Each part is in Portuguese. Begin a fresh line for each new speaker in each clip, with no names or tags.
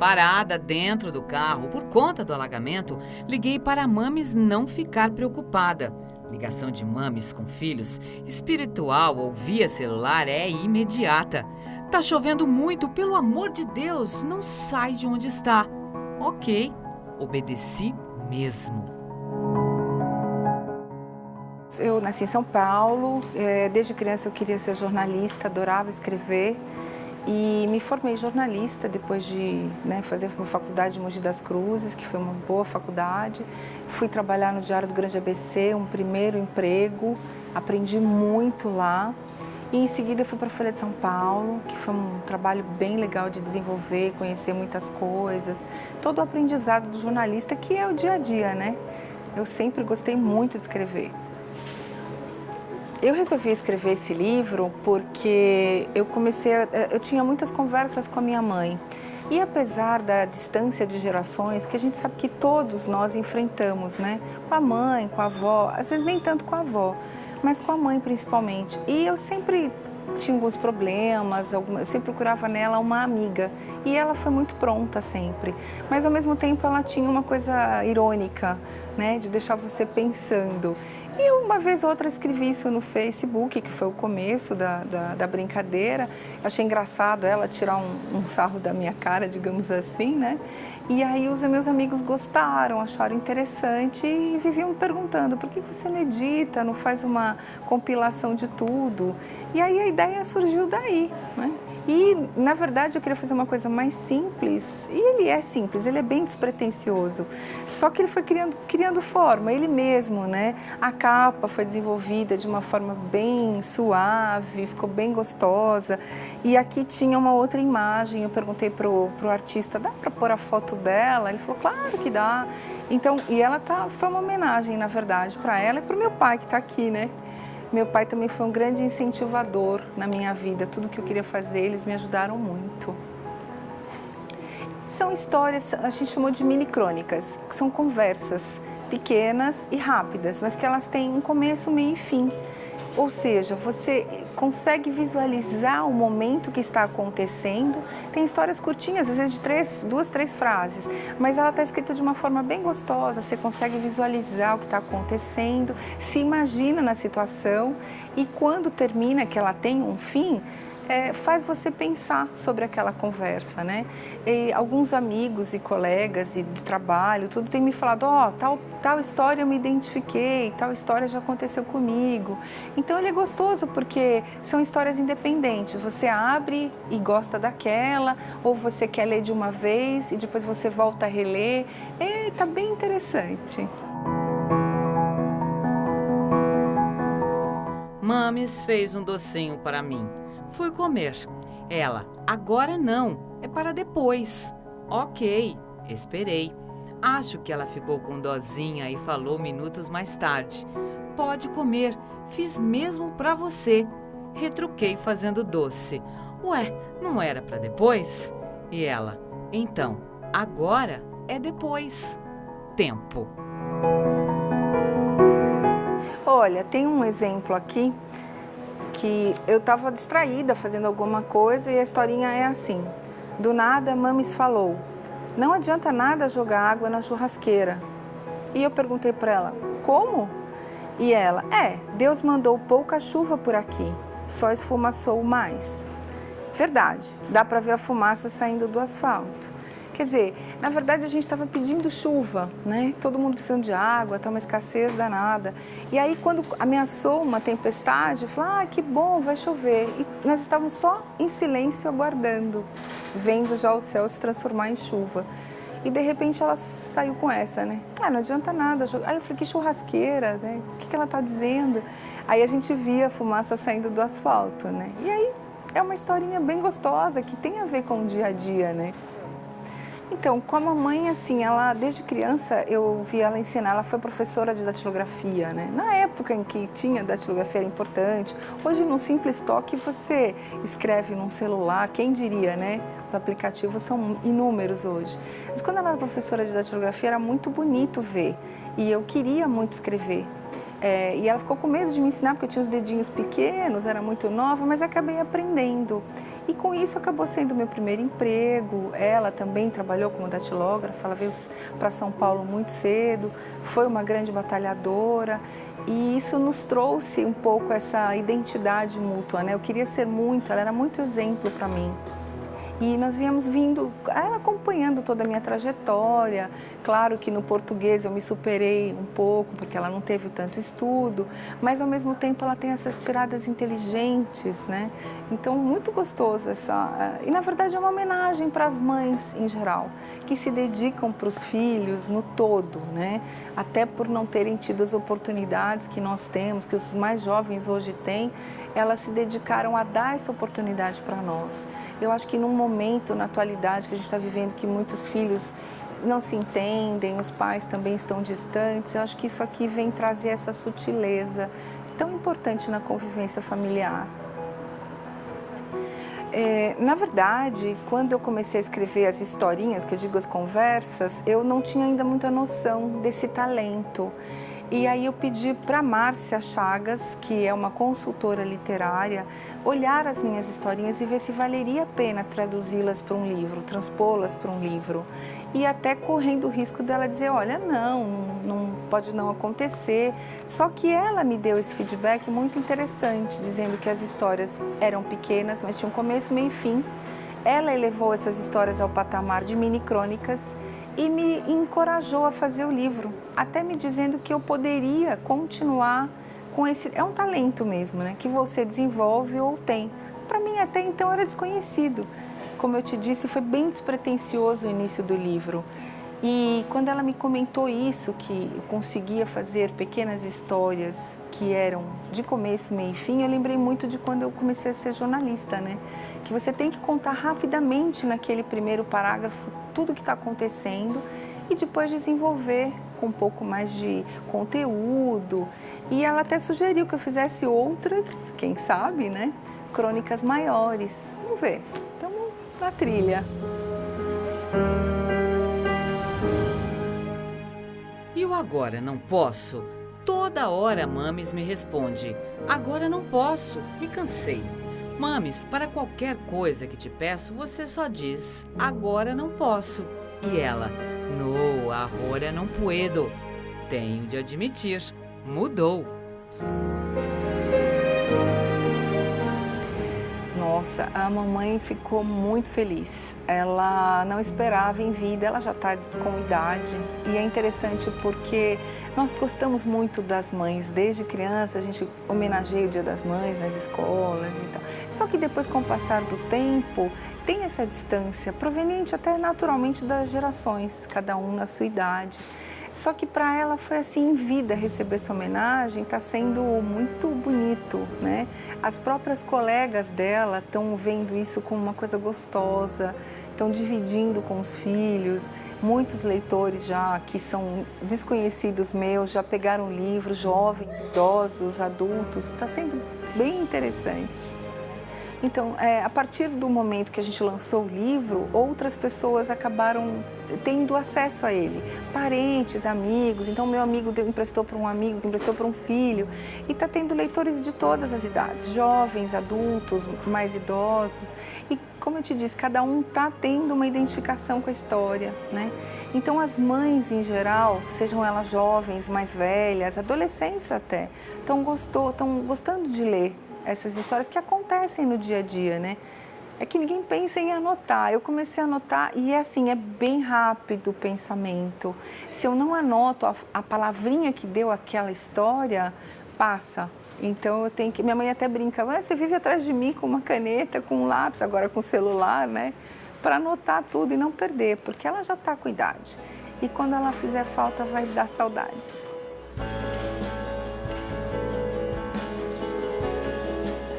parada dentro do carro por conta do alagamento, liguei para a Mames não ficar preocupada. Ligação de mames com filhos, espiritual ou via celular é imediata. Tá chovendo muito, pelo amor de Deus, não sai de onde está. Ok, obedeci mesmo.
Eu nasci em São Paulo, desde criança eu queria ser jornalista, adorava escrever e me formei jornalista depois de fazer uma faculdade de Mogi das Cruzes, que foi uma boa faculdade. Fui trabalhar no Diário do Grande ABC, um primeiro emprego, aprendi muito lá. E em seguida fui para a Folha de São Paulo, que foi um trabalho bem legal de desenvolver, conhecer muitas coisas. Todo o aprendizado do jornalista, que é o dia a dia, né? Eu sempre gostei muito de escrever. Eu resolvi escrever esse livro porque eu tinha muitas conversas com a minha mãe. E apesar da distância de gerações, que a gente sabe que todos nós enfrentamos, né? Com a mãe, com a avó, às vezes nem tanto com a avó, mas com a mãe principalmente. E eu sempre tinha alguns problemas, eu sempre procurava nela uma amiga. E ela foi muito pronta sempre. Mas ao mesmo tempo ela tinha uma coisa irônica, né? De deixar você pensando. E uma vez ou outra escrevi isso no Facebook, que foi o começo da brincadeira. Eu achei engraçado ela tirar um sarro da minha cara, digamos assim, né? E aí os meus amigos gostaram, acharam interessante e viviam me perguntando: por que você não edita, não faz uma compilação de tudo? E aí a ideia surgiu daí, né? E, na verdade, eu queria fazer uma coisa mais simples, e ele é simples, ele é bem despretensioso, só que ele foi criando forma, ele mesmo, né? A capa foi desenvolvida de uma forma bem suave, ficou bem gostosa, e aqui tinha uma outra imagem, eu perguntei pro artista: dá para pôr a foto dela? Ele falou: claro que dá. Então, e ela foi uma homenagem, na verdade, para ela e para o meu pai que está aqui, né? Meu pai também foi um grande incentivador na minha vida. Tudo que eu queria fazer, eles me ajudaram muito. São histórias, a gente chamou de mini crônicas, que são conversas pequenas e rápidas, mas que elas têm um começo, meio e fim. Ou seja, você consegue visualizar o momento que está acontecendo. Tem histórias curtinhas, às vezes de 2, 3 frases, mas ela está escrita de uma forma bem gostosa. Você consegue visualizar o que está acontecendo, se imagina na situação e quando termina, que ela tem um fim, faz você pensar sobre aquela conversa, né? E alguns amigos e colegas de trabalho, tudo tem me falado: tal história eu me identifiquei, tal história já aconteceu comigo. Então ele é gostoso porque são histórias independentes. Você abre e gosta daquela, ou você quer ler de uma vez e depois você volta a reler. Tá bem interessante.
Mames fez um docinho para mim. Fui comer. Ela: agora não, é para depois. Ok, esperei. Acho que ela ficou com dozinha e falou minutos mais tarde: pode comer, fiz mesmo para você. Retruquei fazendo doce. Ué, não era para depois? E ela: então, agora é depois. Tempo.
Olha, tem um exemplo aqui que eu estava distraída fazendo alguma coisa e a historinha é assim: do nada, Mames falou: não adianta nada jogar água na churrasqueira. E eu perguntei para ela: como? E ela: Deus mandou pouca chuva por aqui, só esfumaçou mais. Verdade, dá para ver a fumaça saindo do asfalto. Quer dizer, na verdade a gente estava pedindo chuva, né? Todo mundo precisando de água, tá uma escassez danada. E aí quando ameaçou uma tempestade, eu falei: que bom, vai chover. E nós estávamos só em silêncio aguardando, vendo já o céu se transformar em chuva. E de repente ela saiu com essa, né? Não adianta nada. Aí eu falei: que churrasqueira, né? O que ela tá dizendo? Aí a gente via a fumaça saindo do asfalto, né? E aí é uma historinha bem gostosa que tem a ver com o dia a dia, né? Então, com a mamãe, assim, ela, desde criança, eu vi ela ensinar, ela foi professora de datilografia, né? Na época em que tinha datilografia era importante. Hoje, num simples toque, você escreve num celular, quem diria, né? Os aplicativos são inúmeros hoje. Mas quando ela era professora de datilografia, era muito bonito ver. E eu queria muito escrever. E ela ficou com medo de me ensinar, porque eu tinha os dedinhos pequenos, era muito nova, mas acabei aprendendo. E com isso acabou sendo o meu primeiro emprego. Ela também trabalhou como datilógrafa, ela veio para São Paulo muito cedo, foi uma grande batalhadora. E isso nos trouxe um pouco essa identidade mútua, né? Eu queria ser muito, ela era muito exemplo para mim. E nós viemos vindo, ela acompanhando toda a minha trajetória. Claro que no português eu me superei um pouco, porque ela não teve tanto estudo, mas ao mesmo tempo ela tem essas tiradas inteligentes, né? Então, muito gostoso essa... E na verdade é uma homenagem para as mães em geral, que se dedicam para os filhos no todo, né? Até por não terem tido as oportunidades que nós temos, que os mais jovens hoje têm, elas se dedicaram a dar essa oportunidade para nós. Eu acho que num momento, na atualidade, que a gente está vivendo, que muitos filhos não se entendem, os pais também estão distantes, eu acho que isso aqui vem trazer essa sutileza tão importante na convivência familiar. Na verdade, quando eu comecei a escrever as historinhas, que eu digo as conversas, eu não tinha ainda muita noção desse talento. E aí eu pedi para Márcia Chagas, que é uma consultora literária, olhar as minhas historinhas e ver se valeria a pena traduzi-las para um livro, transpô-las para um livro. E até correndo o risco dela dizer, olha, não pode não acontecer. Só que ela me deu esse feedback muito interessante, dizendo que as histórias eram pequenas, mas tinham começo, meio e fim. Ela elevou essas histórias ao patamar de mini crônicas e me encorajou a fazer o livro, até me dizendo que eu poderia continuar com esse... É um talento mesmo, né? Que você desenvolve ou tem. Para mim, até então, era desconhecido. Como eu te disse, foi bem despretensioso o início do livro. E quando ela me comentou isso, que eu conseguia fazer pequenas histórias que eram de começo, meio e fim, eu lembrei muito de quando eu comecei a ser jornalista, né? Que você tem que contar rapidamente naquele primeiro parágrafo tudo o que está acontecendo e depois desenvolver com um pouco mais de conteúdo. E ela até sugeriu que eu fizesse outras, quem sabe, né? Crônicas maiores. Vamos ver. Estamos na trilha.
E o agora não posso? Toda hora Mames me responde, agora não posso, me cansei. Mames, para qualquer coisa que te peço, você só diz, agora não posso. E ela, no, agora não puedo. Tenho de admitir, mudou.
Nossa, a mamãe ficou muito feliz. Ela não esperava em vida, ela já está com idade. E é interessante porque nós gostamos muito das mães. Desde criança a gente homenageia o Dia das Mães nas escolas e tal. Só que depois, com o passar do tempo, tem essa distância, proveniente até naturalmente das gerações, cada um na sua idade. Só que para ela foi assim, em vida, receber essa homenagem, está sendo muito bonito, né? As próprias colegas dela estão vendo isso como uma coisa gostosa, estão dividindo com os filhos. Muitos leitores já, que são desconhecidos meus, já pegaram o livro, jovens, idosos, adultos, está sendo bem interessante. Então, a partir do momento que a gente lançou o livro, outras pessoas acabaram tendo acesso a ele. Parentes, amigos. Então, meu amigo emprestou para um amigo, que emprestou para um filho. E está tendo leitores de todas as idades, jovens, adultos, mais idosos. E, como eu te disse, cada um está tendo uma identificação com a história, né? Então, as mães, em geral, sejam elas jovens, mais velhas, adolescentes até, estão gostando de ler essas histórias que acontecem no dia a dia, né? É que ninguém pensa em anotar. Eu comecei a anotar e é bem rápido o pensamento. Se eu não anoto a palavrinha que deu aquela história, passa. Então eu tenho que... Minha mãe até brinca, você vive atrás de mim com uma caneta, com um lápis, agora com o celular, né? Para anotar tudo e não perder, porque ela já está com idade. E quando ela fizer falta, vai dar saudades.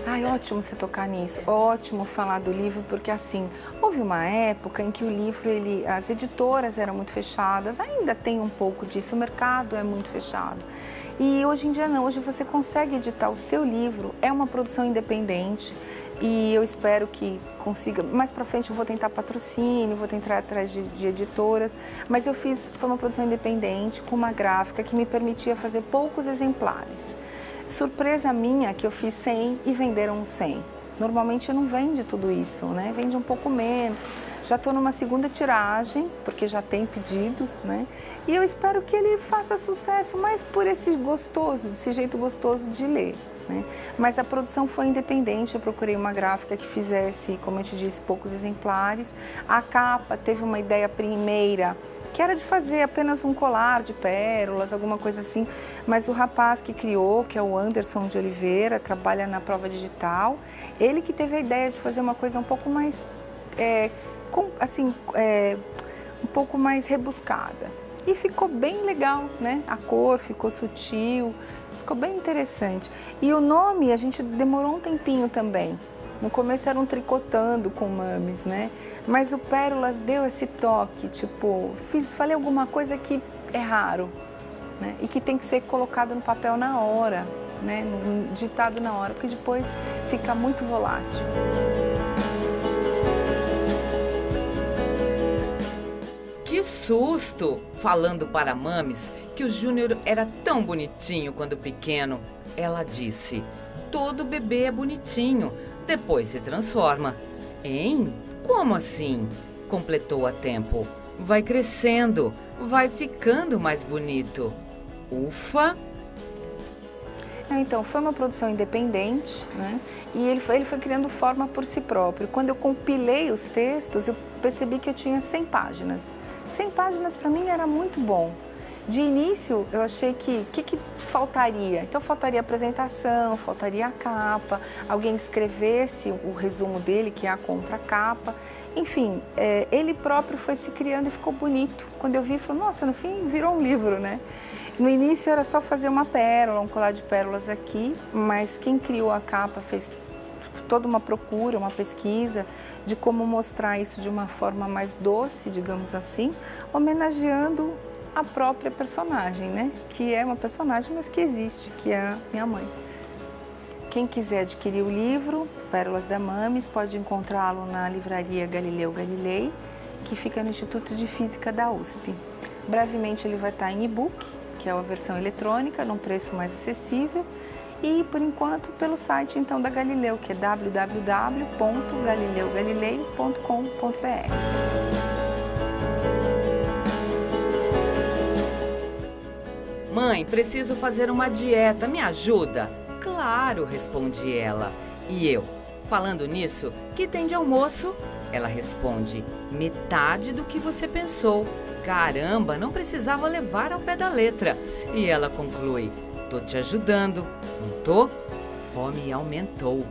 Ai, ótimo você tocar nisso, ótimo falar do livro, porque assim, houve uma época em que o livro, as editoras eram muito fechadas, ainda tem um pouco disso, o mercado é muito fechado. E hoje em dia não, hoje você consegue editar o seu livro, é uma produção independente e eu espero que consiga, mais pra frente eu vou tentar patrocínio, vou tentar atrás de editoras, mas foi uma produção independente com uma gráfica que me permitia fazer poucos exemplares. Surpresa minha que eu fiz 100 e venderam 100. Normalmente não vende tudo isso, né? Vende um pouco menos. Já estou numa segunda tiragem, porque já tem pedidos, né? E eu espero que ele faça sucesso, mais por esse jeito gostoso de ler, né? Mas a produção foi independente, eu procurei uma gráfica que fizesse, como eu te disse, poucos exemplares. A capa teve uma ideia primeira, que era de fazer apenas um colar de pérolas, alguma coisa assim, mas o rapaz que criou, que é o Anderson de Oliveira, trabalha na Prova Digital, ele que teve a ideia de fazer uma coisa um pouco mais, um pouco mais rebuscada. E ficou bem legal, né? A cor ficou sutil, ficou bem interessante. E o nome a gente demorou um tempinho também. No começo era um tricotando com mames, né? Mas o Pérolas deu esse toque, tipo, falei alguma coisa que é raro, né? E que tem que ser colocado no papel na hora, né? Ditado na hora, porque depois fica muito volátil.
Que susto! Falando para Mames que o Júnior era tão bonitinho quando pequeno. Ela disse, todo bebê é bonitinho, depois se transforma. Hein? Como assim? Completou a tempo. Vai crescendo, vai ficando mais bonito. Ufa!
Então, foi uma produção independente, né? E ele foi criando forma por si próprio. Quando eu compilei os textos, eu percebi que eu tinha 100 páginas. 100 páginas para mim era muito bom. De início, eu achei que faltaria? Então, faltaria a apresentação, faltaria a capa, alguém que escrevesse o resumo dele, que é a contracapa. Enfim, ele próprio foi se criando e ficou bonito. Quando eu vi, falei, nossa, no fim virou um livro, né? No início era só fazer uma pérola, um colar de pérolas aqui, mas quem criou a capa fez toda uma procura, uma pesquisa de como mostrar isso de uma forma mais doce, digamos assim, homenageando a própria personagem, né? Que é uma personagem, mas que existe, que é a minha mãe. Quem quiser adquirir o livro, Pérolas da Mames, pode encontrá-lo na livraria Galileu Galilei, que fica no Instituto de Física da USP. Brevemente ele vai estar em e-book, que é uma versão eletrônica, num preço mais acessível, e por enquanto pelo site então da Galileu, que é www.galileugalilei.com.br.
Mãe, preciso fazer uma dieta, me ajuda? Claro, responde ela. E eu, falando nisso, que tem de almoço? Ela responde, metade do que você pensou. Caramba, não precisava levar ao pé da letra. E ela conclui, tô te ajudando, não tô? Fome aumentou.